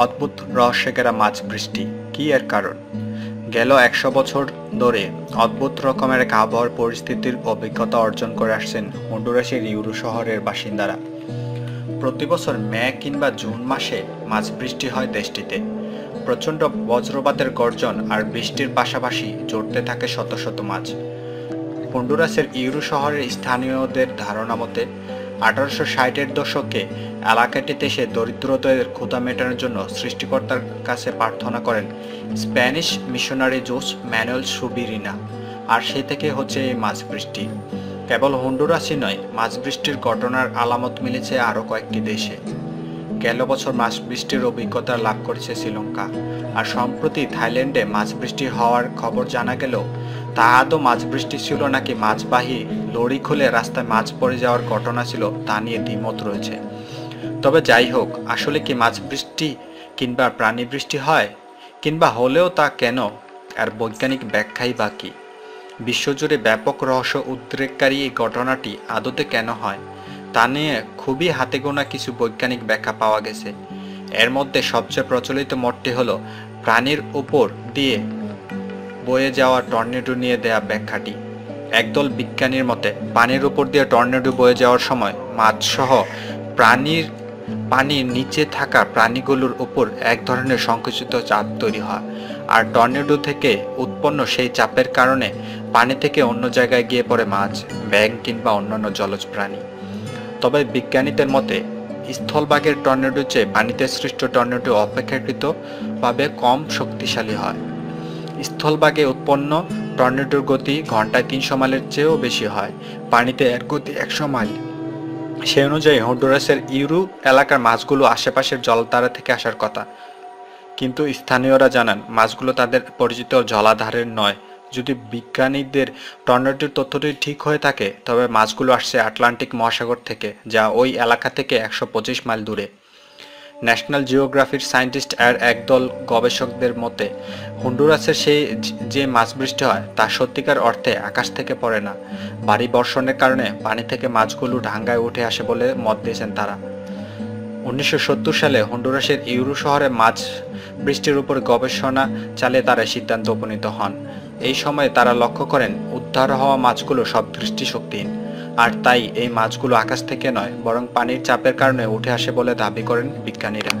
অদ্ভুত রহস্যে ঘেরা মাছ বৃষ্টি কি এর কারণ? গেল ১০০ বছর ধরে অদ্ভুত রকমের এক আবহাওয়ার পরিস্থিতির অভিজ্ঞতা অর্জন করে আসছেন হন্ডুরাসের ইউরু শহরের বাসিন্দারা। প্রতি বছর মে কিংবা জুন মাসে মাছ বৃষ্টি হয় দেশটিতে। প্রচণ্ড বজ্রপাতের গর্জন আর বৃষ্টির পাশাপাশি জড়তে থাকে শত শত মাছ। হন্ডুরাসের ইউরু শহরের স্থানীয়দের ধারণা মতে ১৮৬০-এর দশকে এলাকাটিতে এসে দরিদ্রদের ক্ষুধা মেটানোর জন্য সৃষ্টিকর্তার কাছে প্রার্থনা করেন স্প্যানিশ মিশনারি জোস ম্যানুয়েল সুবিরিনা, আর সেই থেকে হচ্ছে এই মাছ বৃষ্টি। কেবল হন্ডুরাসই নয়, মাছ বৃষ্টির ঘটনার আলামত মিলেছে আরও কয়েকটি দেশে। গেল বছর মাছ বৃষ্টির অভিজ্ঞতা লাভ করেছে শ্রীলঙ্কা, আর সম্প্রতি থাইল্যান্ডে মাছ বৃষ্টি হওয়ার খবর জানা গেলেও তা আদৌ মাছ বৃষ্টি ছিল নাকি মাছবাহী লরি খুলে রাস্তায় মাছ পড়ে যাওয়ার ঘটনা ছিল তা নিয়ে দ্বিমত রয়েছে। তবে যাই হোক, আসলে কি মাছ বৃষ্টি কিংবা প্রাণী বৃষ্টি হয়, কিংবা হলেও তা কেন, আর বৈজ্ঞানিক ব্যাখ্যাই বা কী? বিশ্বজুড়ে ব্যাপক রহস্য উদ্রেককারী এই ঘটনাটি আদতে কেন হয় তা নিয়ে খুবই হাতে গোনা কিছু বৈজ্ঞানিক ব্যাখ্যা পাওয়া গেছে। এর মধ্যে সবচেয়ে প্রচলিত মতটি হলো প্রাণীর উপর দিয়ে বয়ে যাওয়া টর্নেডো নিয়ে দেয়া ব্যাখ্যাটি। একদল বিজ্ঞানীর মতে পানির উপর দিয়ে টর্নেডো বয়ে যাওয়ার সময় মাছসহ পানির নিচে থাকা প্রাণীগুলোর উপর এক ধরনের সংকুচিত চাপ তৈরি হয়, আর টর্নেডো থেকে উৎপন্ন সেই চাপের কারণে পানি থেকে অন্য জায়গায় গিয়ে পড়ে মাছ, ব্যাঙ কিংবা অন্যান্য জলজ প্রাণী। তবে বিজ্ঞানীদের মতে স্থলভাগের টর্নেডো চেয়ে পানিতে সৃষ্ট টর্নেডো অপেক্ষাকৃতভাবে কম শক্তিশালী হয়। স্থলভাগে উৎপন্ন টর্নেডোর গতি ঘন্টায় ৩০০ মাইলের চেয়েও বেশি হয়, পানিতে এর গতি ১০০ মাইল। সেই অনুযায়ী হন্ডুরাসের ইউরু এলাকার মাছগুলো আশেপাশের জলধারা থেকে আসার কথা, কিন্তু স্থানীয়রা জানান মাছগুলো তাদের পরিচিত জলাধারের নয়। যদি বিজ্ঞানীদের টর্নেডোর তথ্যটি ঠিক হয়ে থাকে, তবে মাছগুলো আসছে আটলান্টিক মহাসাগর থেকে, যা ওই এলাকা থেকে ১২৫ মাইল দূরে। ন্যাশনাল জিওগ্রাফির সায়েন্টিস্ট এর একদল গবেষকদের মতে হন্ডুরাসের যে মাছ বৃষ্টি হয় তা সত্যিকার অর্থে আকাশ থেকে পড়ে না, ভারী বর্ষণের কারণে পানি থেকে মাছগুলো ডাঙ্গায় উঠে আসে বলে মত দিয়েছেন তারা। ১৯৭০ সালে হন্ডুরাসের ইউরু শহরে মাছ বৃষ্টির উপর গবেষণা চালিয়ে তারা সিদ্ধান্ত উপনীত হন। এই সময়ে তারা লক্ষ্য করেন উদ্ধার হওয়া মাছগুলো সব দৃষ্টিশক্তিহীন, আর তাই এই মাছগুলো আকাশ থেকে নয় বরং পানির চাপের কারণে উঠে আসে বলে দাবি করেন বিজ্ঞানীরা।